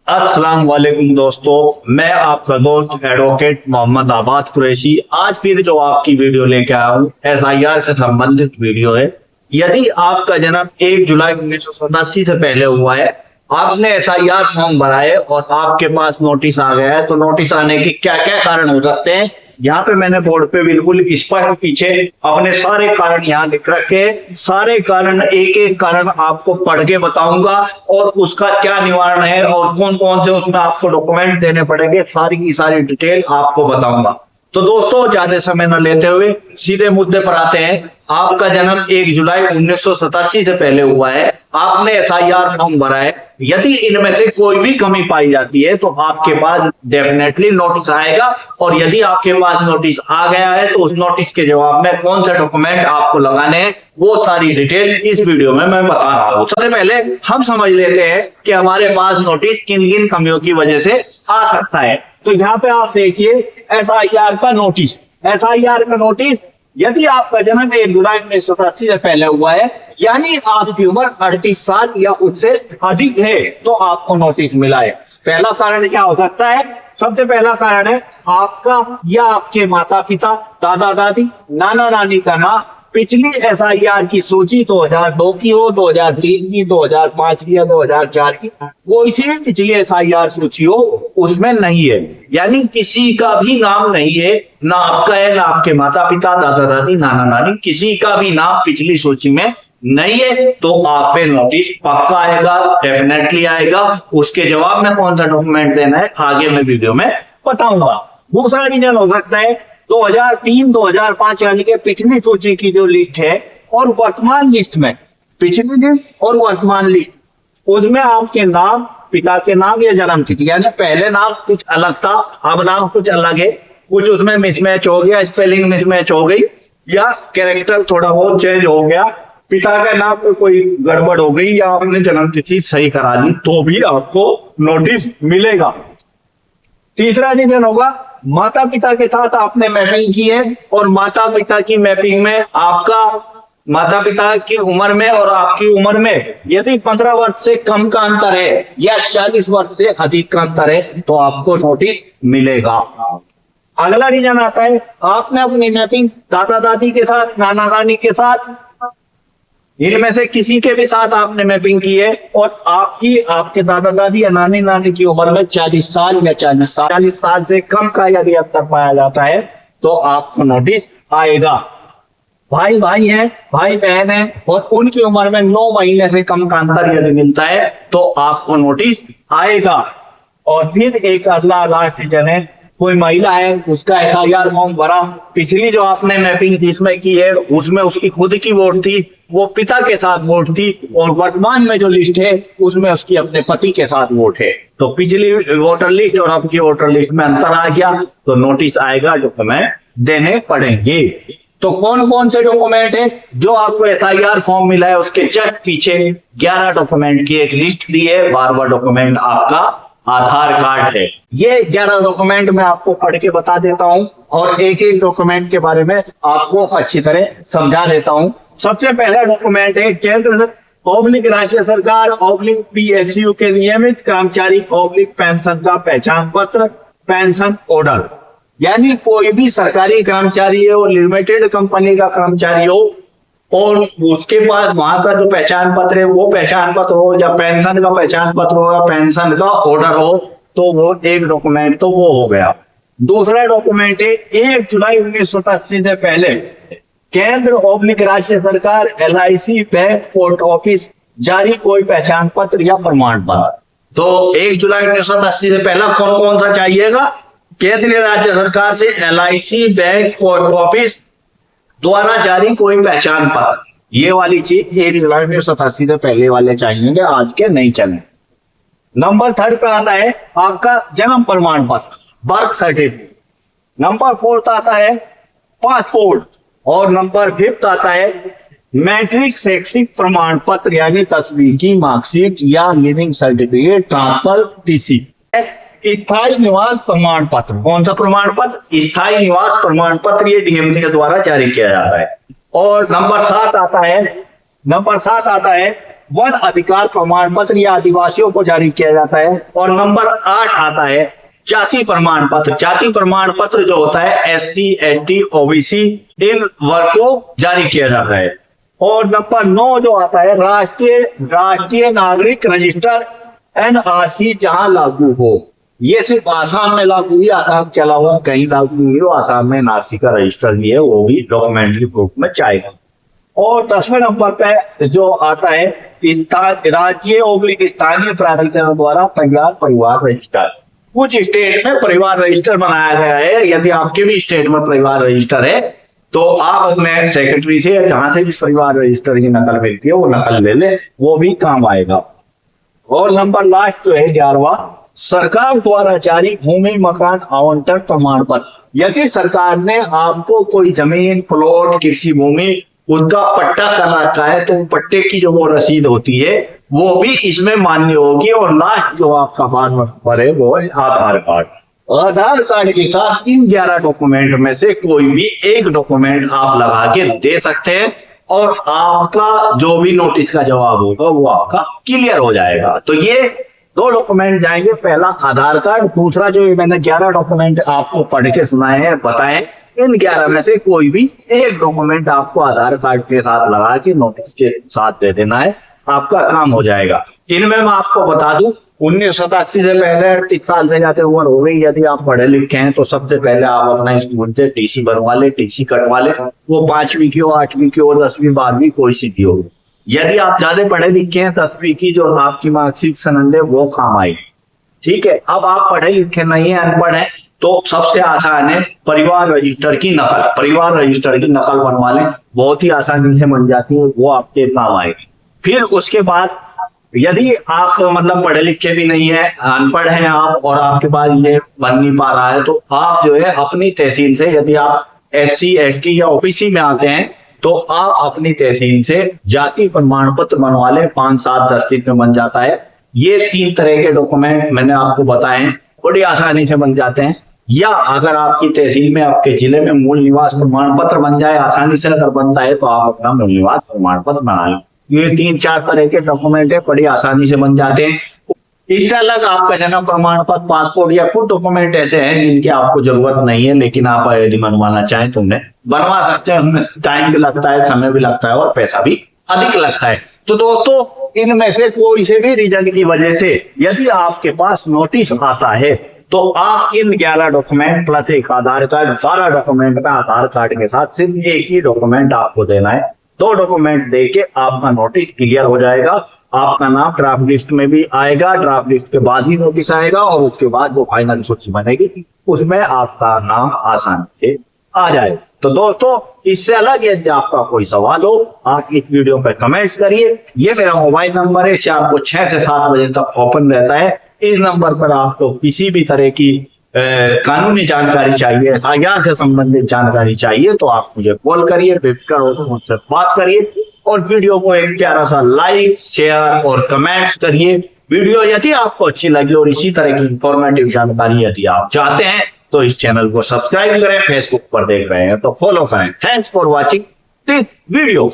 अस्सलाम वालेकुम दोस्तों, मैं आपका दोस्त एडवोकेट मोहम्मद आबाद कुरैशी आज फिर जो आपकी वीडियो लेके आया हूँ SIR से संबंधित वीडियो है। यदि आपका जन्म 1 जुलाई 1987 से पहले हुआ है, आपने SIR फॉर्म भरा है और आपके पास नोटिस आ गया है, तो नोटिस आने के क्या क्या कारण हो सकते हैं, यहाँ पे मैंने बोर्ड पे बिल्कुल स्पष्ट पीछे अपने सारे कारण यहाँ लिख रखे। सारे कारण एक एक कारण आपको पढ़ के बताऊंगा और उसका क्या निवारण है और कौन कौन से उसमें आपको डॉक्यूमेंट देने पड़ेंगे, सारी की सारी डिटेल आपको बताऊंगा। तो दोस्तों ज्यादा समय न लेते हुए सीधे मुद्दे पर आते हैं। आपका जन्म 1 जुलाई 1987 से पहले हुआ है, आपने SIR फॉर्म भरा है। यदि इनमें से कोई भी कमी पाई जाती है तो आपके पास डेफिनेटली नोटिस आएगा, और यदि आपके पास नोटिस आ गया है तो उस नोटिस के जवाब में कौन से डॉक्यूमेंट आपको लगाने हैं वो सारी डिटेल इस वीडियो में मैं बता रहा हूँ। सबसे पहले हम समझ लेते हैं कि हमारे पास नोटिस किन किन कमियों की वजह से आ सकता है। तो यहाँ पे आप देखिए SIR का नोटिस। SIR का नोटिस, यदि आपका जन्म 1 जुलाई 1987 से पहले हुआ है, यानी आपकी उम्र 38 साल या उससे अधिक है, तो आपको नोटिस मिला है। पहला कारण क्या हो सकता है? सबसे पहला कारण है आपका या आपके माता पिता, दादा दादी, नाना नानी का नाम पिछली SIR की सूची 2002 की हो, 2003 की, 2005 की या 2004 की, वो इसी में पिछली SIR सूची हो उसमें नहीं है। यानी किसी का भी नाम नहीं है, ना आपका है ना आपके माता पिता, दादा दादी, नाना नानी, किसी का भी नाम पिछली सूची में नहीं है, तो आप पे नोटिस पक्का आएगा, डेफिनेटली आएगा। उसके जवाब में कौन सा डॉक्यूमेंट देना है आगे मैं वीडियो में बताऊंगा। दूसरा रीजन हो सकता है 2003-2005 यानी कि पिछली सूची की जो लिस्ट है और वर्तमान लिस्ट में, पिछली लिस्ट और वर्तमान लिस्ट, उसमें आपके नाम, पिता के नाम या जन्म तिथि, यानी पहले नाम कुछ अलग था, अब नाम कुछ अलग है, कुछ उसमें मिसमैच हो गया, स्पेलिंग मिसमैच हो गई या कैरेक्टर थोड़ा बहुत चेंज हो गया, पिता का नाम में कोई गड़बड़ हो गई या आपने जन्म तिथि सही करा दी, तो भी आपको नोटिस मिलेगा। तीसरा रीजन होगा माता पिता के साथ आपने मैपिंग की है और माता पिता की मैपिंग में आपका माता पिता की उम्र में और आपकी उम्र में यदि 15 वर्ष से कम का अंतर है या 40 वर्ष से अधिक का अंतर है, तो आपको नोटिस मिलेगा। अगला रीजन आता है आपने अपनी मैपिंग दादा दादी के साथ, नाना नानी के साथ, इनमें से किसी के भी साथ आपने मैपिंग की है और आपके दादा दादी या नानी नानी की उम्र में 40 साल या 40 साल से कम का यदि अंतर पाया जाता है तो आपको नोटिस आएगा। भाई भाई है, भाई बहन है और उनकी उम्र में 9 महीने से कम का अंतर यदि मिलता है तो आपको नोटिस आएगा। और फिर एक अगला लास्ट रीजन है, कोई महिला है, उसका SIR फॉर्म भरा, पिछली जो आपने मैपिंग जिसमें की है उसमें उसकी खुद की वोट थी, वो पिता के साथ वोट थी, और वर्तमान में जो लिस्ट है उसमें उसकी अपने पति के साथ वोट है, तो पिछली वोटर लिस्ट और आपकी वोटर लिस्ट में अंतर आ गया तो नोटिस आएगा, डॉक्यूमेंट देने पड़ेंगे। तो कौन कौन से डॉक्यूमेंट है जो आपको SIR फॉर्म मिला है उसके जस्ट पीछे 11 डॉक्यूमेंट की एक लिस्ट दी है। 12वां डॉक्यूमेंट आपका आधार कार्ड है। ये 11 डॉक्यूमेंट मैं आपको पढ़ के बता देता हूं और एक एक डॉक्यूमेंट के बारे में आपको अच्छी तरह समझा देता हूं। सबसे पहला डॉक्यूमेंट है केंद्र / राज्य सरकार / PSU के नियमित कर्मचारी / पेंशन का पहचान पत्र, पेंशन ऑर्डर। यानी कोई भी सरकारी कर्मचारी है और लिमिटेड कंपनी का कर्मचारी हो और उसके पास वहां का जो पहचान पत्र है वो पहचान पत्र हो या पेंशन का पहचान पत्र हो या पेंशन का ऑर्डर हो, तो वो एक डॉक्यूमेंट तो वो हो गया। दूसरा डॉक्यूमेंट है 1 जुलाई 1987 से पहले केंद्र / राज्य सरकार, LIC, बैंक, पोस्ट ऑफिस जारी कोई पहचान पत्र या प्रमाण पत्र। तो 1 जुलाई 1987 से पहला कौन कौन सा चाहिएगा? केंद्रीय राज्य सरकार से LIC, बैंक, पोस्ट ऑफिस द्वारा जारी कोई पहचान पत्र, ये वाली चीज 1 जुलाई 1987 से पहले वाले चाहिए, आज के नहीं चले। नंबर 3 पे आता है आपका जन्म प्रमाण पत्र, बर्थ सर्टिफिकेट। नंबर 4 आता है पासपोर्ट और नंबर 5 आता है मैट्रिक शैक्षिक प्रमाण पत्र यानी 10वीं की मार्कशीट या लिविंग सर्टिफिकेट, ट्रांसफर, TC। स्थायी निवास प्रमाण पत्र, कौन सा प्रमाण पत्र? स्थायी निवास प्रमाण पत्र, ये DMT के द्वारा जारी किया जाता है। और नंबर 7 आता है वन अधिकार प्रमाण पत्र या आदिवासियों को जारी किया जाता है। और नंबर 8 आता है जाति प्रमाण पत्र। जाति प्रमाण पत्र जो होता है SC ST OBC इन वर्ग को जारी किया जाता है। और नंबर 9 जो आता है राष्ट्रीय नागरिक रजिस्टर NRC जहां लागू हो। ये सिर्फ आसाम में लागू हुई, आसाम के अलावा कहीं लागू हुई हो। आसाम में NRC का रजिस्टर भी है, वो भी डॉक्यूमेंट्री प्रूफ में चाहिए। और 10वें नंबर पे जो आता है राज्य स्थानीय प्राधिकरण द्वारा तैयार परिवार रजिस्टर। कुछ स्टेट में परिवार रजिस्टर बनाया गया है। यदि आपके भी स्टेट में परिवार रजिस्टर है तो आप अपने सेक्रेटरी से या जहां से भी परिवार रजिस्टर की नकल मिलती है वो नकल ले ले, वो भी काम आएगा। और नंबर लास्ट जो है 11वां, सरकार द्वारा जारी भूमि मकान आवंटन प्रमाण पत्र। यदि सरकार ने आपको कोई जमीन प्लॉट कृषि भूमि उसका पट्टा कर रखा है तो पट्टे की जो वो रसीद होती है वो भी इसमें मान्य होगी। और लास्ट जो आपका नंबर है वो है आधार कार्ड। आधार कार्ड के साथ इन 11 डॉक्यूमेंट में से कोई भी एक डॉक्यूमेंट आप लगा के दे सकते हैं और आपका जो भी नोटिस का जवाब होगा वो आपका क्लियर हो जाएगा। तो ये 2 डॉक्यूमेंट जाएंगे, पहला आधार कार्ड, दूसरा जो मैंने 11 डॉक्यूमेंट आपको पढ़ के सुनाए हैं बताएं, इन 11 में से कोई भी एक डॉक्यूमेंट आपको आधार कार्ड के साथ लगा के नोटिस के साथ दे देना है, आपका काम हो जाएगा। इनमें मैं आपको बता दूं 1987 से पहले 38 साल से ज्यादा उम्र हो गई, यदि आप पढ़े लिखे हैं तो सबसे पहले आप अपना स्कूल से TC बनवा ले, TC कटवा ले, वो 5वीं की हो, 8वीं की हो, 10वीं 12वीं कोई सी भी हो। यदि आप ज्यादा पढ़े लिखे हैं 10वीं की जो आपकी मार्कशीट सनद है वो काम आएगी। ठीक है, अब आप पढ़े लिखे नहीं है, अनपढ़ है, तो सबसे आसान है परिवार रजिस्टर की नकल। परिवार रजिस्टर की नकल बनवा लें, बहुत ही आसानी से बन जाती है, वो आपके काम आएगी। फिर उसके बाद यदि आप मतलब पढ़े लिखे भी नहीं है, अनपढ़ हैं आप और आपके पास ये बन नहीं पा रहा है, तो आप जो है अपनी तहसील से, यदि आप SC ST या OBC में आते हैं तो आप अपनी तहसील से जाति प्रमाण पत्र बनवा लें। 5 7 10 दिन में बन जाता है। ये 3 तरह के डॉक्यूमेंट मैंने आपको बताए हैं, बड़ी आसानी से बन जाते हैं। या अगर आपकी तहसील में, आपके जिले में मूल निवास प्रमाण पत्र बन जाए आसानी से, अगर बनता है तो आप अपना मूल निवास प्रमाण पत्र बना लें। ये 3-4 तरह के डॉक्यूमेंट है, बड़ी आसानी से बन जाते हैं। इससे अलग आपका जन्म प्रमाण पत्र, पासपोर्ट या कुछ डॉक्यूमेंट ऐसे हैं जिनकी आपको जरूरत नहीं है, लेकिन आप यदि बनवाना चाहें तो उन्हें बनवा सकते हैं। उनमें टाइम भी लगता है, समय भी लगता है और पैसा भी अधिक लगता है। तो दोस्तों इनमें से कोई से भी रीजन की वजह से यदि आपके पास नोटिस आता है तो आप इन 11 डॉक्यूमेंट प्लस एक आधार कार्ड, 12 डॉक्यूमेंट का आधार कार्ड के साथ सिर्फ एक ही डॉक्यूमेंट आपको देना है। 2 डॉक्यूमेंट देके आपका नोटिस क्लियर हो जाएगा। आपका नाम ड्राफ्ट लिस्ट में भी आएगा, ड्राफ्ट लिस्ट के बाद ही नोटिस आएगा और उसके बाद जो फाइनल सूची बनेगी उसमें आपका नाम आसानी से आ जाए। तो दोस्तों इससे अलग यदि आपका कोई सवाल हो आप इस वीडियो पर कमेंट्स करिए। ये मेरा मोबाइल नंबर है, शाम को 6 से 7 बजे तक ओपन रहता है। इस नंबर पर आपको किसी भी तरह की कानूनी जानकारी चाहिए, SIR से संबंधित जानकारी चाहिए तो आप मुझे कॉल करिए, बेफिक्र होकर मुझसे बात करिए और वीडियो को एक प्यारा सा लाइक, शेयर और कमेंट्स करिए। वीडियो यदि आपको अच्छी लगी और इसी तरह की इंफॉर्मेटिव जानकारी यदि आप चाहते हैं तो इस चैनल को सब्सक्राइब करें। फेसबुक पर देख रहे हैं तो फॉलो करें। Thanks for watching this video.